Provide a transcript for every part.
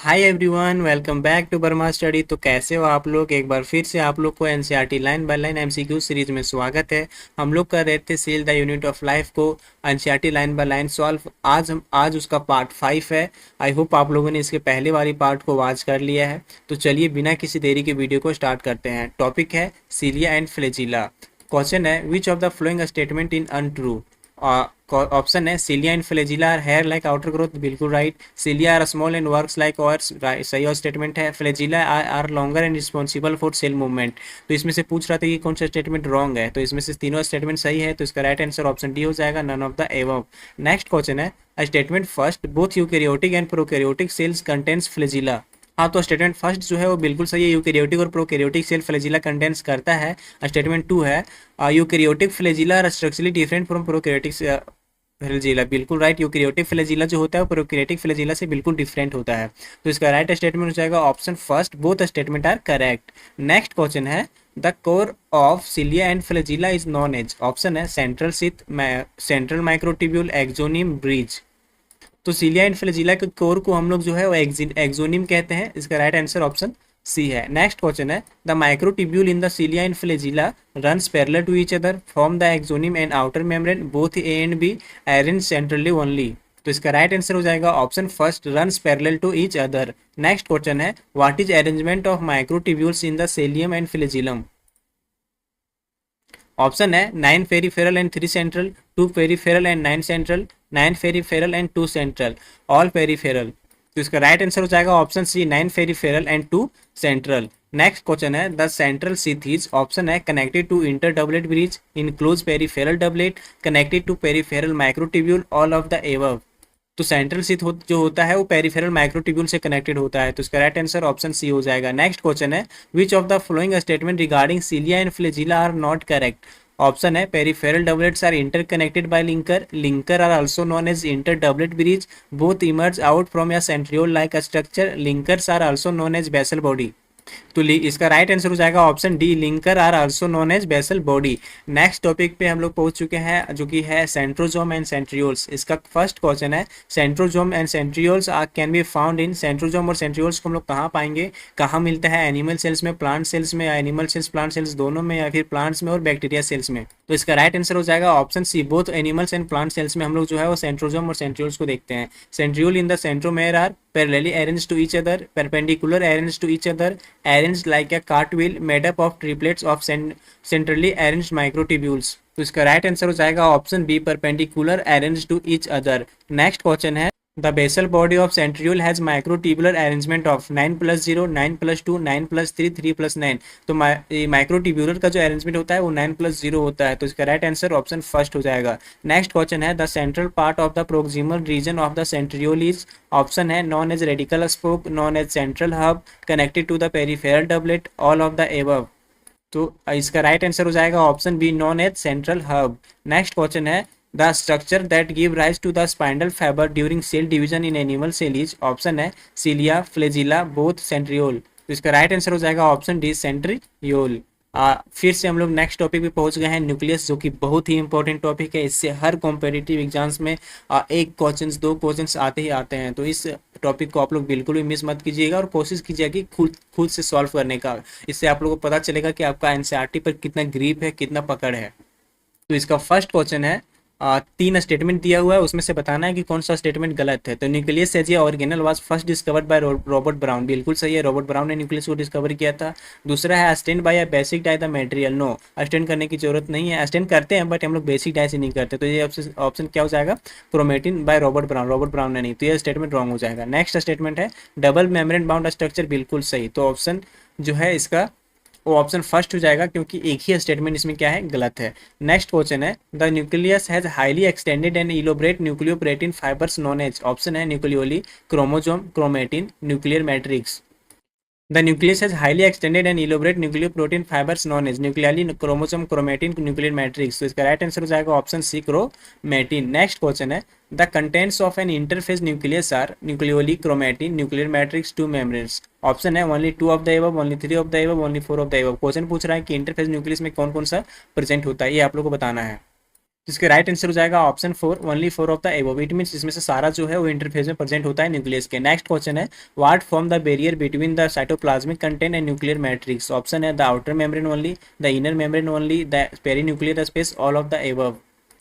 Hi everyone, welcome back to Burma study. तो कैसे हो आप लोग? एक बार फिर से आप लोग को NCERT line by line MCQ series में स्वागत है। हम लोग कर रहे थे cell the unit of life को NCERT line by line solve. आज उसका पार्ट 5 है। आई होप आप लोगों ने इसके पहले वाली पार्ट को वॉच कर लिया है। तो चलिए बिना किसी देरी के वीडियो को स्टार्ट करते हैं। टॉपिक है सीलिया एंड फ्लैजिला। क्वेश्चन है which of the following statement in untrue. Option है cilia and flagella are hair like outer growth, बिल्कुल right. Cilia are small and works like oars, सही और statement है। Flagella are longer and responsible for cell movement. तो इसमें से पूछ रहा था कि कौन सा स्टेटमेंट रॉन्ग है, तो इसमें से तीनों स्टेटमेंट सही है, तो इसका राइट आंसर ऑप्शन डी हो जाएगा, none of the above. Next question है statement first both eukaryotic and prokaryotic cells contains flagella. हाँ, तो स्टेटमेंट फर्स्ट जो है वो बिल्कुल सही है, यूकैरियोटिक और प्रोकैरियोटिक सेल फ्लैजिला कंटेन्स करता है। स्टेटमेंट टू है eukaryotic flagella are structurally different from prokaryotic flagella, बिल्कुल राइट। यूकैरियोटिक फ्लैजिला जो होता है वो प्रोकैरियोटिक फ्लैजिला से बिल्कुल डिफरेंट होता है, तो इसका राइट स्टेटमेंट हो जाएगा option first, both statement are correct. Next question है the core of cilia and flagella is known as. Option है central sheath, central microtubule, axoneme, bridge. तो सिलिया एंड फ्लैजिला के कोर को हम लोग जो है वो एक्सोनिम कहते हैं, इसका राइट आंसर ऑप्शन सी है। नेक्स्ट क्वेश्चन है the microtubule in the cilia and flagella runs parallel to each other from the axonium and outer membrane, both A and B arranged centrally only। तो इसका right answer हो जाएगा option first, runs parallel to each other. Next question है what is arrangement of microtubules in the cilium and flagellum. Option है 9 peripheral and 3 central, 2 peripheral and 9 central, 9 peripheral and 2 central, all peripheral. तो इसका right answer हो जाएगा option C, 9 peripheral and 2 central. Next question है the central sheaths. Option है connected to inter doublet bridge, enclose peripheral doublet, connected to peripheral microtubule, all of the above. तो central sheath जो होता है वो peripheral microtubule से connected होता है, तो इसका राइट आंसर ऑप्शन सी हो जाएगा। नेक्स्ट क्वेश्चन है which of the following statement regarding cilia and flagella are not correct. Option है peripheral doublets are interconnected by linker, linker are also known as inter doublet bridge, both emerge out from या centriole like structure, linkers are also known as basal body. तो इसका right answer हो जाएगा option D, linker are also known as basal body. Next topic पे हम लोग पहुंच चुके हैं जो कि है सेंट्रोजोम एंड सेंट्रियोल्स। इसका फर्स्ट क्वेश्चन है centrosome and centrioles can be found in. Centrosome और सेंट्रियोल्स को हम लोग कहाँ पाएंगे, कहाँ मिलता है? एनिमल सेल्स में, प्लांट सेल्स में, या एनिमल सेल्स प्लांट सेल्स दोनों में, या फिर प्लांट्स में और बैक्टीरिया सेल्स में। तो इसका राइट आंसर हो जाएगा option C, both animals and plant cells में हम लोग जो है वो सेंट्रोजोम और सेंट्रियोल्स को देखते हैं। Centriole in the centromere are parallelly arranged to each other, perpendicular arranged to each other, arranged like a cartwheel, made up of triplets of centrally arranged microtubules। तो इसका राइट आंसर हो जाएगा option B, perpendicular arranged to each other। Next question है the basal body of centriole has microtubular arrangement of 9+0, 9+2, 9+3, 3+9। तो microtubular का जो arrangement होता है वो 9+0 होता है, तो इसका राइट आंसर ऑप्शन फर्स्ट हो जाएगा। नेक्स्ट क्वेश्चन है the central part of the proximal region of the centriole is. Option है known as radical spoke, known as central hub, connected to the peripheral doublet, all of the above. तो इसका right answer हो जाएगा option B, known as central hub. Next question है the structure that give rise to the spindle fibre during cell division in animal cell is. Option है cilia, flagella, both, centriole. तो इसका right answer हो जाएगा option D, centriole. फिर से हम लोग नेक्स्ट टॉपिक पे पहुंच गए हैं, न्यूक्लियस, जो कि बहुत ही इंपॉर्टेंट टॉपिक है। इससे हर कॉम्पिटिटिव एग्जाम्स में एक क्वेश्चन, दो क्वेश्चन आते ही आते हैं, तो इस टॉपिक को आप लोग बिल्कुल भी मिस मत कीजिएगा और कोशिश कीजिएगा कि खुद से सॉल्व करने का। इससे आप लोगों को पता चलेगा कि आपका एनसीईआरटी पर कितना ग्रिप है, कितना पकड़ है। तो इसका फर्स्ट क्वेश्चन है 3 स्टेटमेंट दिया हुआ है, उसमें से बताना है कि कौन सा स्टेटमेंट गलत है। तो nucleus as a organelle was first discovered by Robert Brown, बिल्कुल सही है, रॉबर्ट ब्राउन ने न्यूक्लियस को डिस्कवर किया था। दूसरा है stained by a basic dye the material. No, stained करने की जरूरत नहीं है, अस्टेंड करते हैं बट हम लोग बेसिक डाई से नहीं करते, तो ये ऑप्शन क्या हो जाएगा, chromatin bye Robert brown, Robert Brown ने नहीं, तो ये स्टेटमेंट रॉन्ग हो जाएगा। नेक्स्ट स्टेटमेंट है डबल मेम्ब्रेन बाउंड स्ट्रक्चर, बिल्कुल सही, तो ऑप्शन जो है इसका वो ऑप्शन फर्स्ट हो जाएगा, क्योंकि एक ही स्टेटमेंट इसमें क्या है, गलत है। नेक्स्ट क्वेश्चन है the nucleus has highly extended and elaborate nucleoprotein fibres known as. Option है nucleoli, chromosome, chromatin, nuclear matrix. The nucleus has highly extended and elaborate nucleoprotein fibers known as nucleoli, chromosome, chromatin, nuclear matrix। तो इसका right answer हो जाएगा option C, chromatin. Next question है the contents of an interphase nucleus are nucleoli, chromatin, nuclear matrix, 2 membranes. Option है only 2 of the above, only 3 of the above, only 4 of the above. Question पूछ रहा है कि interface nucleus में कौन कौन सा प्रेजेंट होता है, ये आप लोग को बताना है। इसका राइट आंसर हो जाएगा option 4, only 4 of the above. It means इसमें से सारा जो है वो इंटरफेज में प्रेजेंट होता है न्यूक्लियस के। नेक्स्ट क्वेश्चन है, what form the barrier between the cytoplasmic content and nuclear matrix. Option है the outer membrane only, the inner membrane only, the perinuclear space, all of the above.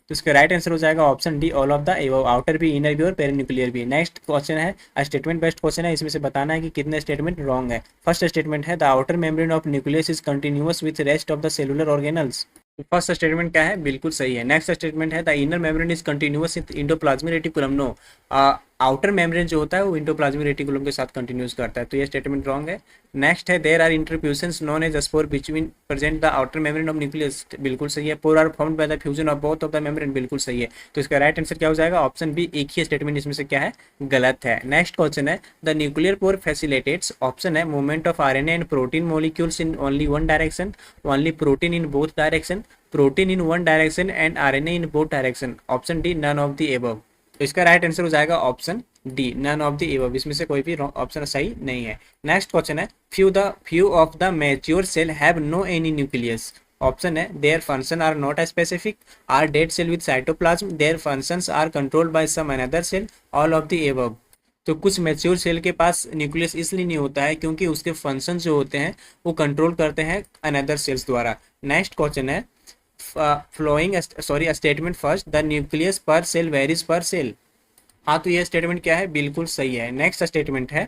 तो इसका right answer हो जाएगा option D, all of the above. Outer भी, inner भी और perinuclear भी। Next question है, स्टेटमेंट बेस्ड क्वेश्चन है, इसमें से बताना है कि कितने स्टेटमेंट रॉन्ग है। फर्स्ट स्टेटमेंट है, the outer membrane of nucleus is continuous with rest of the cellular organelles. First statement क्या है, बिल्कुल सही है। नेक्स्ट स्टेटमेंट है, the inner membrane is continuous with endoplasmic reticulum. No, outer membrane जो होता है वो इंडोप्लाज्मिक रेटिकुलम के साथ कंटिन्यूस करता है, तो ये स्टेटमेंट रॉन्ग है। नेक्स्ट है, there are interfusions known as spore between present the outer membrane of nucleus. बिल्कुल सही है। Pore are formed by the fusion of both of the membrane. बिल्कुल सही है। तो इसका राइट आंसर क्या हो जाएगा, ऑप्शन बी। एक ही स्टेटमेंट इसमें से क्या है, गलत है। नेक्स्ट क्वेश्चन है, the nuclear pore facilitates. Option है, movement of RNA and protein molecules in only one direction, only protein in both direction, protein in one direction and RNA in both direction. Option D, none of the above. तो इसका right answer हो जाएगा option D, none of the above. इसमें से कोई भी option सही नहीं है। नेक्स्ट क्वेश्चन है, few of the mature cell have no any nucleus. Option है, their function are not specific, are dead cell with cytoplasm, their functions are controlled by some another cell, all of the above. तो कुछ mature cell के पास nucleus इसलिए नहीं होता है क्योंकि उसके फंक्शन जो होते हैं वो कंट्रोल करते हैं अनदर सेल्स द्वारा। नेक्स्ट क्वेश्चन है, statement first, the nucleus per cell varies per cell. हाँ, तो ये स्टेटमेंट क्या है, बिल्कुल सही है। नेक्स्ट स्टेटमेंट है,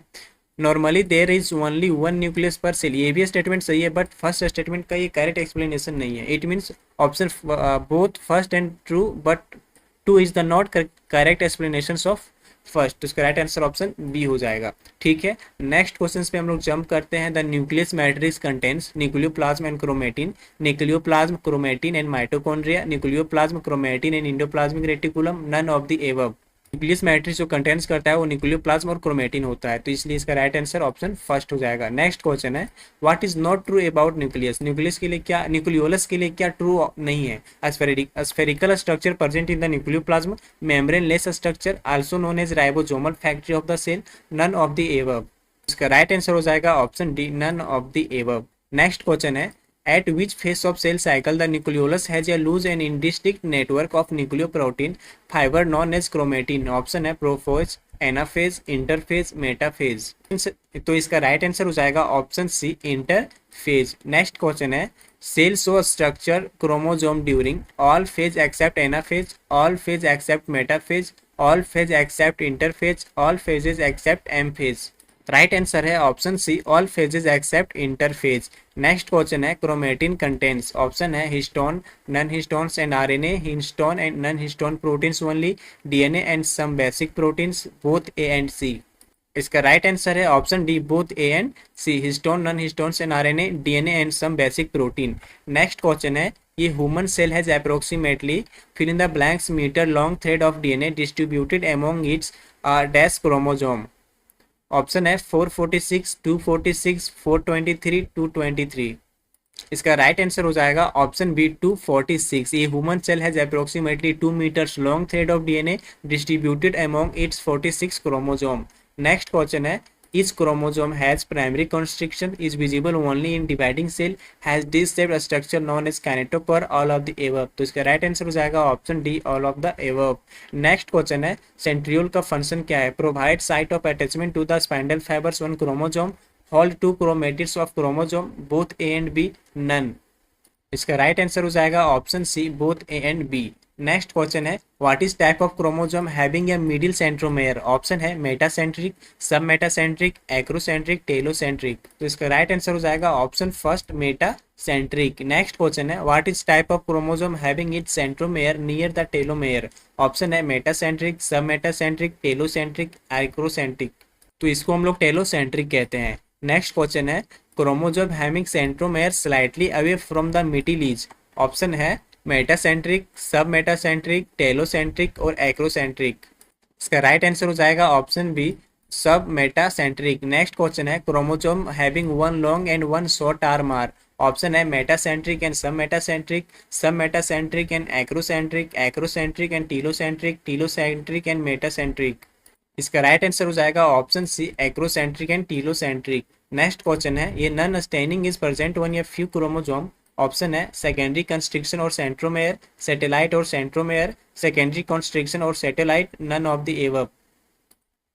normally there is only one nucleus per cell. ये भी स्टेटमेंट सही है, बट फर्स्ट स्टेटमेंट का ये करेक्ट एक्सप्लेनेशन नहीं है। It means option both first and true, but two is the not correct explanation of first. तो इसका राइट आंसर ऑप्शन बी हो जाएगा। ठीक है, नेक्स्ट क्वेश्चन पे हम लोग जंप करते हैं। The nucleus matrix contents nucleoplasm and chromatin, nucleoplasm, chromatin and mitochondria, nucleoplasm, chromatin and endoplasmic reticulum, none of the above. Nucleus matrix जो कंटेंट्स करता है वो न्यूक्लियोप्लाज्म और क्रोमेटिन होता है, तो इसलिए इसका राइट आंसर ऑप्शन फर्स्ट हो जाएगा। नेक्स्ट क्वेश्चन है, what is not true about nucleus. Nucleus के लिए क्या, न्यूक्लियोलस के लिए क्या ट्रू नहीं है। Spherical structure present in the nucleoplasm, membrane less structure, also known as ribosomal factory of the cell, none of the above. इसका राइट आंसर हो जाएगा option D, none of the above. Next question है, at which phase of cell cycle the nucleolus has a loose and indistinct network of nucleoprotein fiber known as chromatin। Option है, prophase, anaphase, interphase, metaphase. तो इसका right answer हो जाएगा option C, interphase. Next question है, cell show structure chromosome during all phase except anaphase, all phase except metaphase, all phase except interphase, all phases except M phase. Right answer है option C, all phases except interphase. Next question है, chromatin contents. Option है, histone, non histones and RNA, histone and non histone proteins only, DNA and some basic proteins, both A and C. इसका right answer है option D, both A and C, histone, non histones and RNA, DNA and some basic protein. Next question है, ये human cell has approximately fill in the blanks metre long thread of DNA distributed among its dash chromosome. Option है, 446, 246, 423, 223। इसका right answer हो जाएगा option B, 246। ये human cell has approximately 2 meters long thread of DNA distributed among its 46 chromosome. Next question है, each chromosome has primary constriction, is visible only in dividing cell, has disc-shaped structure known as kinetochore, all of the above। तो इसका right answer हो जाएगा option D, all of the above। Next question है, centriole का function क्या है। Provide site of attachment to the spindle fibres on chromosome, hold to chromatids of chromosome, both A and B, none. इसका right answer हो जाएगा option C, both A and B. Next question है, what is type of chromosome having a middle centromere. Option है, metacentric, sub metacentric, acrocentric, telocentric. तो इसका right answer हो जाएगा option first, metacentric. Next question है, what is type of chromosome having its centromere near the telomere. Option है, metacentric, sub metacentric, telocentric, acrocentric. तो इसको हम लोग टेलोसेंट्रिक कहते हैं। नेक्स्ट क्वेश्चन है, chromosome having centromere slightly away from the middle is. Option है, मेटासेंट्रिक, सब मेटासेंट्रिक, टेलोसेंट्रिक और एक्रोसेंट्रिक। इसका राइट आंसर हो जाएगा option B, sub metacentric. Next question है, chromosome having one long and one short arm are. Option है, metacentric and sub metacentric and acrocentric, acrocentric and telocentric, telocentric and metacentric. इसका right answer हो जाएगा option C, acrocentric and telocentric. Next question है, ये non staining is present on a few chromosome. Option है secondary constriction और centromere, satellite और centromere, secondary constriction और satellite, none of the above.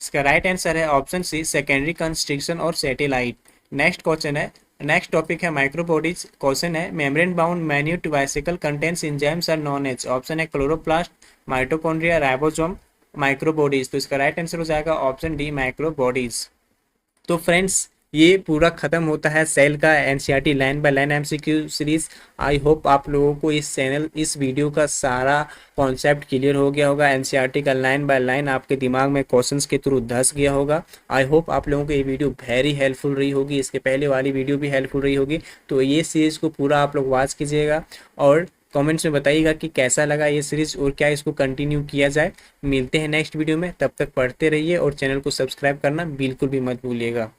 इसका राइट आंसर है ऑप्शन सी सेकेंडरी कंस्ट्रिक्शन और satellite. Next question है, नेक्स्ट टॉपिक है microbodies. Question है membrane bound minute vesicle contents enzymes are known as. Option है chloroplast, mitochondria, ribosome, microbodies. तो इसका right answer हो जाएगा ऑप्शन डी माइक्रोबॉडीज। तो फ्रेंड्स ये पूरा ख़त्म होता है सेल का NCERT line by line MCQ series. I hope आप लोगों को इस वीडियो का सारा कॉन्सेप्ट क्लियर हो गया होगा। एनसीईआरटी का लाइन बाय लाइन आपके दिमाग में क्वेश्चंस के थ्रू धस गया होगा। आई होप आप लोगों को ये वीडियो वेरी हेल्पफुल रही होगी, इसके पहले वाली वीडियो भी हेल्पफुल रही होगी। तो ये सीरीज़ को पूरा आप लोग वॉच कीजिएगा और कमेंट्स में बताइएगा कि कैसा लगा ये सीरीज़ और क्या इसको कंटिन्यू किया जाए। मिलते हैं नेक्स्ट वीडियो में, तब तक पढ़ते रहिए और चैनल को सब्सक्राइब करना बिल्कुल भी मत भूलिएगा।